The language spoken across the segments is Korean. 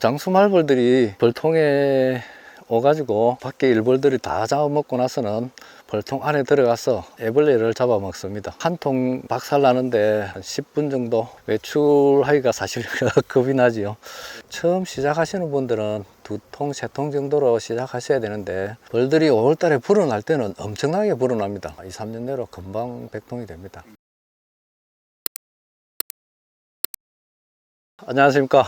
장수말벌들이 벌통에 오가지고 밖에 일벌들이 다 잡아먹고 나서는 벌통 안에 들어가서 애벌레를 잡아먹습니다. 한 통 박살나는데 한 10분 정도 외출하기가 사실 겁이 나지요. 처음 시작하시는 분들은 2통, 3통 정도로 시작하셔야 되는데 벌들이 5월달에 불어날 때는 엄청나게 불어납니다. 2, 3년 내로 금방 100통이 됩니다. 안녕하십니까.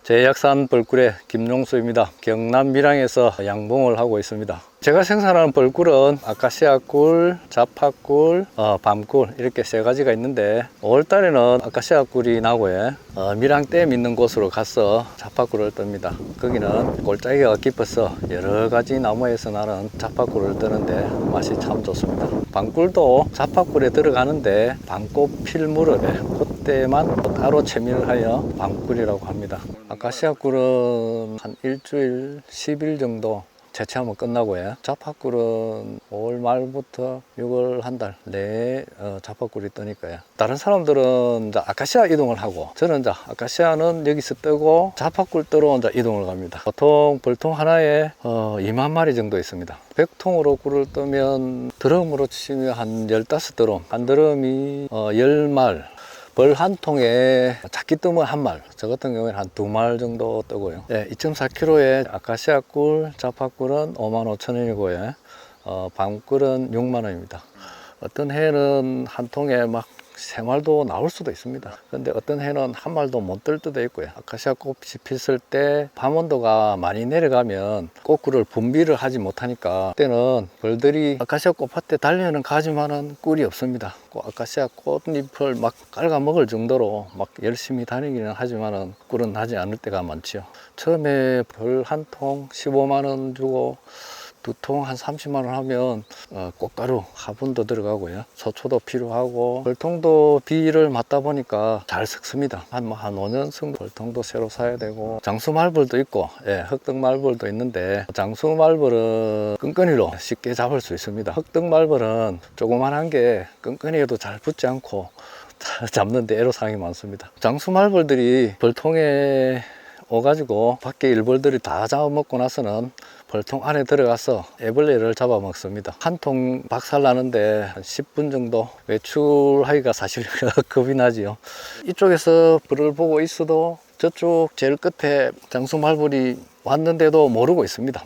제약산 벌꿀의 김용수입니다. 경남 밀양에서 양봉을 하고 있습니다. 제가 생산하는 벌꿀은 아카시아 꿀, 자파꿀, 밤꿀 이렇게 세 가지가 있는데 5월달에는 아카시아 꿀이 나고요. 밀양댐 있는 곳으로 가서 자파꿀을 뜹니다. 거기는 골짜기가 깊어서 여러 가지 나무에서 나는 자파꿀을 뜨는데 맛이 참 좋습니다. 밤꿀도 자파꿀에 들어가는데 밤꽃 필 무렵에 그때만 따로 채밀을 하여 밤꿀이라고 합니다. 아카시아 꿀은 한 일주일, 10일 정도 채취하면 끝나고요. 자파꿀은 5월 말부터 6월 한 달 내에 자파꿀이 뜨니까요. 다른 사람들은 이제 아카시아 이동을 하고 저는 이제 아카시아는 여기서 뜨고 자파꿀 뜨러 이제 이동을 갑니다. 보통 벌통 하나에 2만 마리 정도 있습니다. 100통으로 꿀을 뜨면 드럼으로 치면 한 15드럼, 한 드럼이 10말. 벌 한 통에 작게 뜨면 한 말, 저 같은 경우에는 한 2말 정도 뜨고요. 2.4kg에 아카시아 꿀, 자파꿀은 55,000원이고요. 밤꿀은 6만원입니다. 어떤 해는 한 통에 막 3말도 나올 수도 있습니다. 근데 어떤 해는 한 말도 못 뜰 때도 있고요. 아카시아 꽃이 피었을 때 밤온도가 많이 내려가면 꽃꿀을 분비를 하지 못하니까 그때는 벌들이 아카시아 꽃밭에 달려는 가지만은 꿀이 없습니다. 아카시아 꽃잎을 막 깔아 먹을 정도로 막 열심히 다니기는 하지만은 꿀은 나지 않을 때가 많지요. 처음에 벌 한 통 15만원 주고 2통 한 30만원 하면 꽃가루 화분도 들어가고요. 소초도 필요하고 벌통도 비를 맞다 보니까 잘 썩습니다. 한 5년 썩 벌통도 새로 사야 되고 장수말벌도 있고 흑등말벌도 있는데 장수말벌은 끈끈이로 쉽게 잡을 수 있습니다. 흑등말벌은 조그만한 게 끈끈이에도 잘 붙지 않고 잡는데 애로사항이 많습니다. 장수말벌들이 벌통에 오가지고 밖에 일벌들이 다 잡아먹고 나서는 벌통 안에 들어가서 애벌레를 잡아먹습니다. 한 통 박살나는데 한 10분 정도 외출하기가 사실 겁이 나지요. 이쪽에서 벌을 보고 있어도 저쪽 제일 끝에 장수말벌이 왔는데도 모르고 있습니다.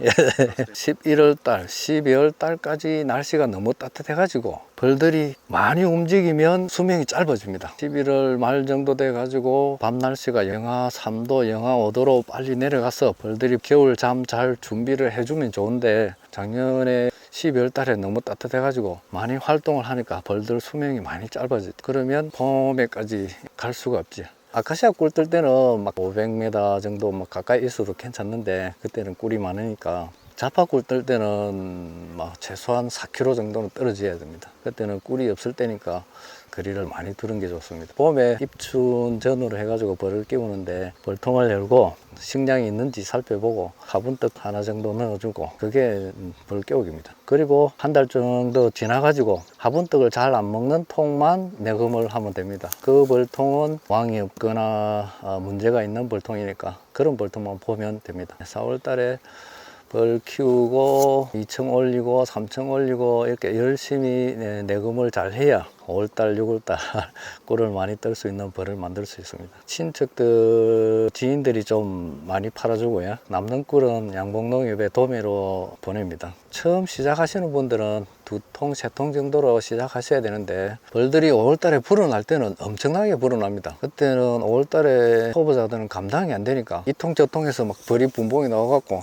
11월달, 12월달까지 날씨가 너무 따뜻해가지고 벌들이 많이 움직이면 수명이 짧아집니다. 11월 말 정도 돼가지고 밤 날씨가 영하 3도, 영하 5도로 빨리 내려가서 벌들이 겨울 잠 잘 준비를 해주면 좋은데 작년에 12월달에 너무 따뜻해가지고 많이 활동을 하니까 벌들 수명이 많이 짧아져. 그러면 봄에까지 갈 수가 없지. 아카시아 꿀 뜰 때는 막 500m 정도 막 가까이 있어도 괜찮는데 그때는 꿀이 많으니까 자파꿀 뜰 때는 막 최소한 4km 정도는 떨어져야 됩니다. 그때는 꿀이 없을 때니까 거리를 많이 두는 게 좋습니다. 봄에 입춘 전후로 해가지고 벌을 끼우는데 벌통을 열고 식량이 있는지 살펴보고 화분떡 하나 정도 넣어주고 그게 벌 깨우기입니다. 그리고 한 달 정도 지나가지고 화분떡을 잘 안 먹는 통만 매금을 하면 됩니다. 그 벌통은 왕이 없거나 문제가 있는 벌통이니까 그런 벌통만 보면 됩니다. 4월 달에 벌 키우고 2층 올리고 3층 올리고 이렇게 열심히 내금을 잘 해야 5월달 6월달 꿀을 많이 뜰 수 있는 벌을 만들 수 있습니다. 친척들 지인들이 좀 많이 팔아주고요. 남는 꿀은 양봉농협에 도매로 보냅니다. 처음 시작하시는 분들은 2통, 3통 정도로 시작하셔야 되는데 벌들이 5월달에 불어날 때는 엄청나게 불어납니다. 그때는 5월달에 초보자들은 감당이 안 되니까 이통 저통에서 막 벌이 붕붕이 나와갖고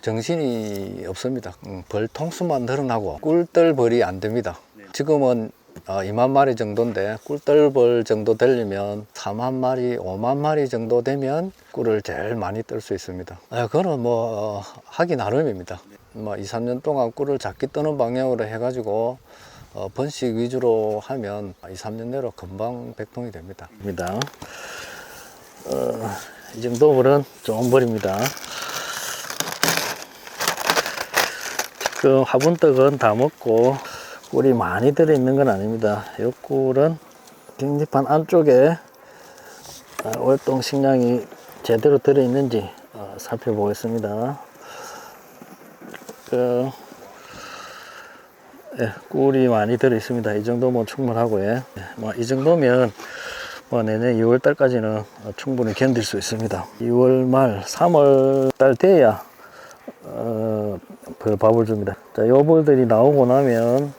정신이 없습니다. 벌 통수만 늘어나고 꿀뜰 벌이 안 됩니다. 지금은 2만 마리 정도인데 꿀떨벌 정도 되려면 4만 마리, 5만 마리 정도 되면 꿀을 제일 많이 뜰 수 있습니다. 그거는 뭐 하기 나름입니다. 뭐 2, 3년 동안 꿀을 작게 뜨는 방향으로 해가지고 번식 위주로 하면 2, 3년 내로 금방 100통이 됩니다. 이 정도 벌은 좋은 벌입니다. 지금 화분떡은 다 먹고 꿀이 많이 들어있는 건 아닙니다. 이 꿀은 뒷잎판 안쪽에 월동 식량이 제대로 들어있는지 살펴보겠습니다. 꿀이 많이 들어있습니다. 이 정도면 충분하고요. 이 정도면 내년 2월 달까지는 충분히 견딜 수 있습니다. 2월 말 3월 달 돼야 밥을 줍니다. 자, 요 벌들이 나오고 나면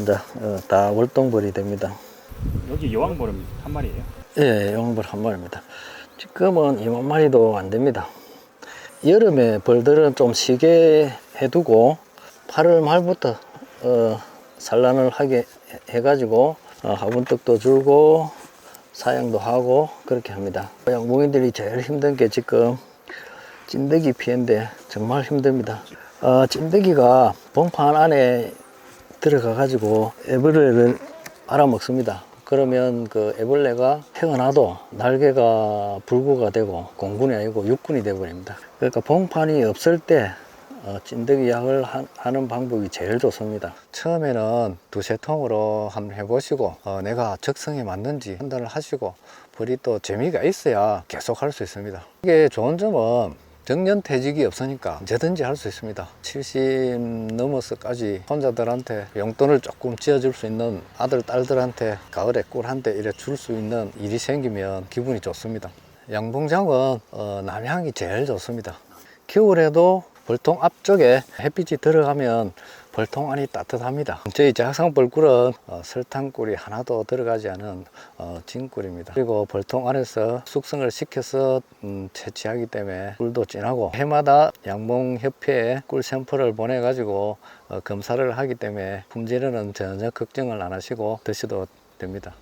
이제 다 월동벌이 됩니다. 여기 여왕벌은 한 마리예요? 예, 여왕벌 한 마리입니다. 지금은 2만 마리도 안 됩니다. 여름에 벌들은 좀 쉬게 해두고 8월 말부터 산란을 하게 해가지고 화분떡도 주고 사양도 하고 그렇게 합니다. 양봉인들이 제일 힘든 게 지금 찐득이 피해인데 정말 힘듭니다. 찐득이가 봉판 안에 들어가 가지고 애벌레를 알아먹습니다. 그러면 그 애벌레가 태어나도 날개가 불구가 되고 공군이 아니고 육군이 되어버립니다. 그러니까 봉판이 없을 때 찐득이 약을 하는 방법이 제일 좋습니다. 처음에는 두세 통으로 한번 해보시고 내가 적성에 맞는지 판단을 하시고 벌이 또 재미가 있어야 계속 할 수 있습니다. 이게 좋은 점은 정년퇴직이 없으니까 언제든지 할 수 있습니다. 70 넘어서까지 혼자들한테 용돈을 조금 지어줄 수 있는 아들, 딸들한테 가을에 꿀 한 대 이래 줄 수 있는 일이 생기면 기분이 좋습니다. 양봉장은 남향이 제일 좋습니다. 겨울에도 벌통 앞쪽에 햇빛이 들어가면 벌통 안이 따뜻합니다. 저희 제약상 벌꿀은 설탕꿀이 하나도 들어가지 않은 진꿀입니다. 그리고 벌통 안에서 숙성을 시켜서 채취하기 때문에 꿀도 진하고 해마다 양봉협회에 꿀 샘플을 보내 가지고 검사를 하기 때문에 품질에는 전혀 걱정을 안 하시고 드셔도 됩니다.